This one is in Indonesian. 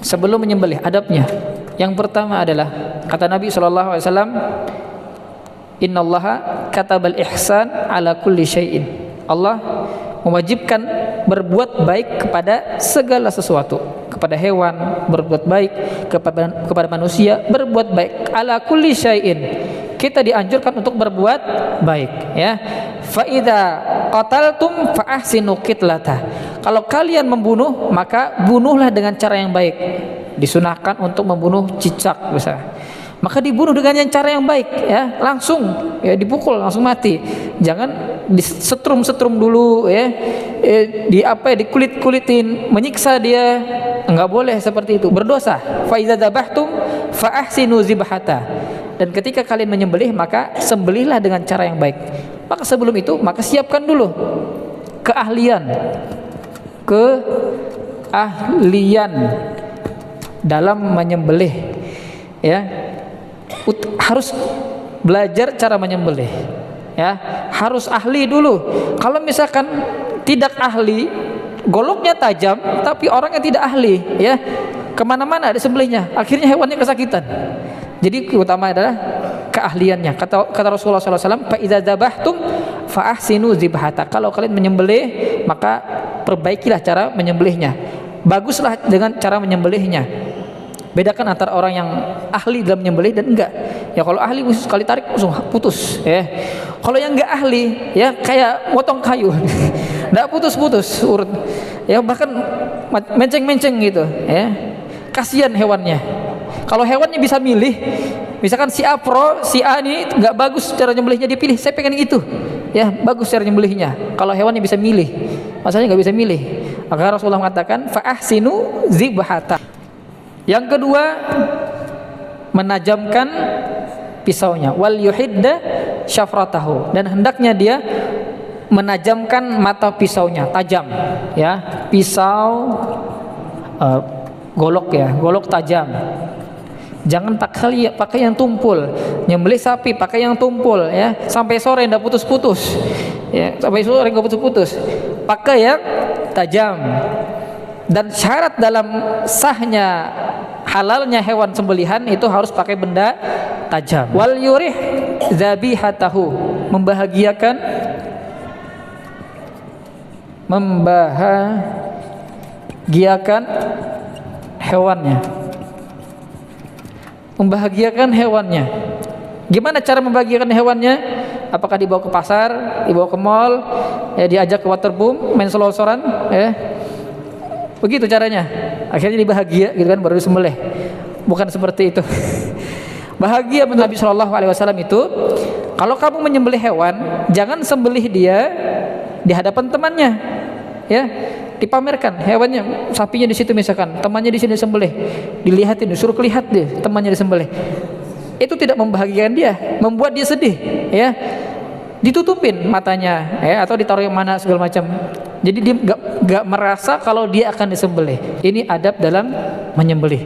sebelum menyembelih adabnya. Yang pertama adalah kata Nabi SAW, innallaha katabal ihsan ala kulli syai'in. Allah mewajibkan berbuat baik kepada segala sesuatu, kepada hewan berbuat baik, kepada manusia berbuat baik. Ala kulli syai'in, kita dianjurkan untuk berbuat baik, ya. Fa idza qataltum fa ahsinu qitlata. Kalau kalian membunuh, maka bunuhlah dengan cara yang baik. Disunahkan untuk membunuh cicak misalnya, maka dibunuh dengan cara yang baik, ya, langsung, ya, dipukul langsung mati. Jangan disetrum dulu, ya, dikulit-kulitin, menyiksa dia. Enggak boleh seperti itu, berdosa. Fa idza dzabhtum fa ahsinu zibhata. Dan ketika kalian menyembelih, maka sembelihlah dengan cara yang baik. Maka sebelum itu, maka siapkan dulu keahlian dalam menyembelih, ya. Harus belajar cara menyembelih, ya, harus ahli dulu. Kalau misalkan tidak ahli, goloknya tajam tapi orangnya tidak ahli, ya, kemana-mana disembelihnya, akhirnya hewannya kesakitan. Jadi utama adalah keahliannya. Kata Rasulullah SAW, fa idza dzabhtum fa ahsinu zibhata. Kalau kalian menyembelih, maka perbaikilah cara menyembelihnya, baguslah dengan cara menyembelihnya. Bedakan antara orang yang ahli dalam menyembelih dan enggak. Ya, kalau ahli sekali tarik langsung putus, ya. Kalau yang enggak ahli, ya, kayak motong kayu, enggak putus-putus urut, ya, bahkan menceng-menceng gitu, ya. Kasihan hewannya. Kalau hewannya bisa milih, misalkan si A pro, si A ini enggak bagus cara nyembelihnya, dia pilih saya pengen itu, ya, bagus cara nyembelihnya. Kalau hewannya bisa milih, masalahnya enggak bisa milih. Maka Rasulullah mengatakan fa ahsinu zibhata. Yang kedua, menajamkan pisaunya, wal yuhidda syafratahu, dan hendaknya dia menajamkan mata pisaunya, tajam, ya, pisau golok, ya, golok tajam. Jangan pakai yang tumpul. Nyembelih sapi pakai yang tumpul, ya, sampai sore enggak putus-putus, ya, sampai sore enggak putus-putus. Pakai yang tajam. Dan syarat dalam sahnya halalnya hewan sembelihan itu harus pakai benda tajam. Wal yurih dzabihatahu, membahagiakan hewannya. Membahagiakan hewannya. Gimana cara membahagiakan hewannya? Apakah dibawa ke pasar, dibawa ke mall, ya, diajak ke waterboom, main selor-seloran, ya? Begitu caranya. Akhirnya dibahagia gitu kan, baru disembelih. Bukan seperti itu. Bahagia menurut Nabi SAW itu, kalau kamu menyembelih hewan, jangan sembelih dia di hadapan temannya, ya, dipamerkan hewannya, sapinya di situ misalkan, temannya di sini disembelih, dilihatin, disuruh lihat deh temannya disembelih. Itu tidak membahagiakan dia, membuat dia sedih, ya. Ditutupin matanya, ya, atau ditaruh yang mana segala macam. Jadi dia nggak merasa kalau dia akan disembelih. Ini adab dalam menyembelih.